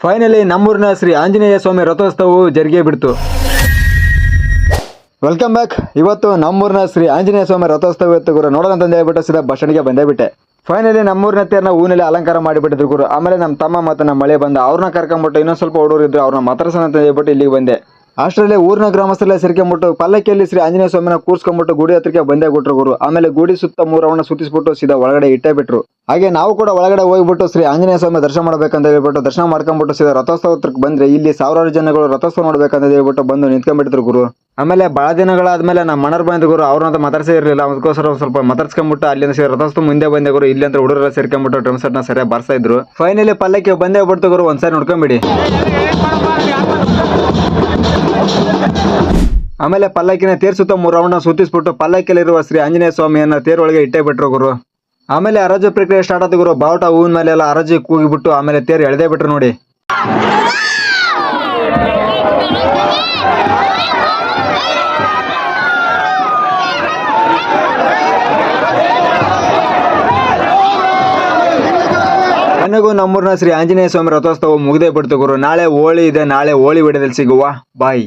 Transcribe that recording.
Finally ನಮ್ಮೂರಿನ ಶ್ರೀ ಆಂಜನೇಯ ಸ್ವಾಮಿ ರಥೋತ್ಸವವು ಜರುಗೇ ಬಿಡ್ತು. Welcome back. ಇವತ್ತು ನಮ್ಮೂರಿನ ಶ್ರೀ ಆಂಜನೇಯ ಸ್ವಾಮಿ ರಥೋತ್ಸವ ಇತ್ತು ಗುರು. ನೋಡೋಣ ಅಂತ ಹೇಳ್ಬಿಟ್ಟು ಸೀದಾ ಬಸ್ ಸ್ಟ್ಯಾಂಡ್ಗೆ ಬಂದೇ ಬಿಟ್ಟೆ. ಫೈನಲಿ ನಮ್ಮೂರಿನ ತೇರನ್ನ ಹೂವಿನಲ್ಲಿ ಅಲಂಕಾರ ಮಾಡಿಬಿಟ್ಟಿದ್ರು ಗುರು. ಆಮೇಲೆ ನಮ್ಮ ತಮ್ಮ ಮತ್ತು ನಮ್ಮ ಮಳೆ ಬಂದ ಅವ್ರನ್ನ ಕರ್ಕೊಂಡ್ಬಿಟ್ಟು ಇನ್ನೊಂದು ಸ್ವಲ್ಪ ಹುಡುಗರು ಇದ್ರು, ಅವ್ರನ್ನ ಮಾತಾಡ್ಸೋಣ ಅಂತ ಹೇಳ್ಬಿಟ್ಟು ಇಲ್ಲಿಗೆ ಬಂದೆ. ಅಷ್ಟರಲ್ಲಿ ಊರಿನ ಗ್ರಾಮಸ್ಥರೆಲ್ಲ ಸೇರ್ಕೊಂಡ್ಬಿಟ್ಟು ಪಲ್ಲಕ್ಕಿಯಲ್ಲಿ ಶ್ರೀ ಆಂಜನೇಯ ಸ್ವಾಮಿನ ಕೂರ್ಸ್ಕೊಂಡ್ಬಿಟ್ಟು ಗುಡಿ ಹತ್ರಕ್ಕೆ ಬಂದೇ ಬಿಟ್ರು ಗುರು. ಆಮೇಲೆ ಗುಡಿ ಸುತ್ತ 3 ರೌಂಡ್ ಸುತ್ತಿಸ್ಬಿಟ್ಟು ಸೀದಾ ಒಳಗಡೆ ಇಟ್ಟೇ ಬಿಟ್ರು. ಹಾಗೆ ನಾವು ಕೂಡ ಒಳಗಡೆ ಹೋಗ್ಬಿಟ್ಟು ಶ್ರೀ ಆಂಜನೇಯ ಸ್ವಾಮಿ ದರ್ಶನ ಮಾಡ್ಬೇಕಂತ ಹೇಳ್ಬಿಟ್ಟು ದರ್ಶನ ಮಾಡ್ಕೊಂಡ್ಬಿಟ್ಟು ಸೀದಾ ರಥೋತ್ಸವ ಹತ್ರಕ್ಕೆ ಬಂದ್ರೆ ಇಲ್ಲಿ ಸಾವಿರಾರು ಜನಗಳು ರಥೋತ್ಸವ ನೋಡ್ಬೇಕಂತ ಹೇಳ್ಬಿಟ್ಟು ಬಂದು ನಿಂತ್ಕೊಂಡ್ಬಿಟ್ಟಿದ್ರು ಗುರು. ಆಮೇಲೆ ಬಹಳ ದಿನಗಳಾದ್ಮೇಲೆ ನಮ್ಮ ಮನರ್ ಬಂದ ಗುರು. ಅವ್ರನ್ನ ಮಾತಾಡ್ಸೇ ಇರಲಿಲ್ಲ, ಅದಕ್ಕೋಸ್ಕರ ಸ್ವಲ್ಪ ಮಾತಾಡ್ಸ್ಕೊಂಡ್ಬಿಟ್ಟು ಅಲ್ಲಿಂದ ಸೇರಿ ರಥೋತ್ಸವ ಮುಂದೆ ಬಂದೆ ಗುರು. ಇಲ್ಲಿ ಅಂತ ಹುಡುಗರೆಲ್ಲ ಸೇರ್ಕೊಂಡ್ಬಿಟ್ಟು ಡ್ರಮ್ ಸೆಟ್ನ ಸರಿಯಾಗಿ ಬಾರಿಸ್ತಾ ಇದ್ರು. ಫೈನಲಿ ಪಲ್ಲಕ್ಕಿ ಬಂದೇ ಬಿಡ್ತು ಗುರು. ಒಂದ್ಸಾರಿ ನೋಡ್ಕೊಂಬಿಡಿ. ಆಮೇಲೆ ಪಲ್ಲಕ್ಕಿನ ತೇರ್ ಸುತ್ತ 3 ರೌಂಡ್ ಸುತ್ತಿಸ್ಬಿಟ್ಟು ಪಲ್ಲಕ್ಕಿಯಲ್ಲಿರುವ ಶ್ರೀ ಆಂಜನೇಯ ಸ್ವಾಮಿಯನ್ನ ತೇರೊಳಗೆ ಇಟ್ಟೇ ಬಿಟ್ರು ಗುರು. ಆಮೇಲೆ ಹರಾಜು ಪ್ರಕ್ರಿಯೆ ಸ್ಟಾರ್ಟ್ ಆದ ಗುರು. ಬಾವುಟ ಹೂವಿನ ಮೇಲೆ ಎಲ್ಲ ಹರಾಜಿ ಕೂಗಿಬಿಟ್ಟು ಆಮೇಲೆ ತೇರು ಎಳೆದೇ ಬಿಟ್ರು ನೋಡಿ. ನನಗೂ ನಮ್ಮೂರಿನ ಶ್ರೀ ಆಂಜನೇಯ ಸ್ವಾಮಿ ರಥೋತ್ಸವ ಮುಗಿದೇ ಬಿಡ್ತು ಗುರು. ನಾಳೆ ಹೋಳಿ ಇದೆ, ನಾಳೆ ಹೋಳಿ ವಿಡಿಯೋದಲ್ಲಿ ಸಿಗುವ. ಬಾಯ್.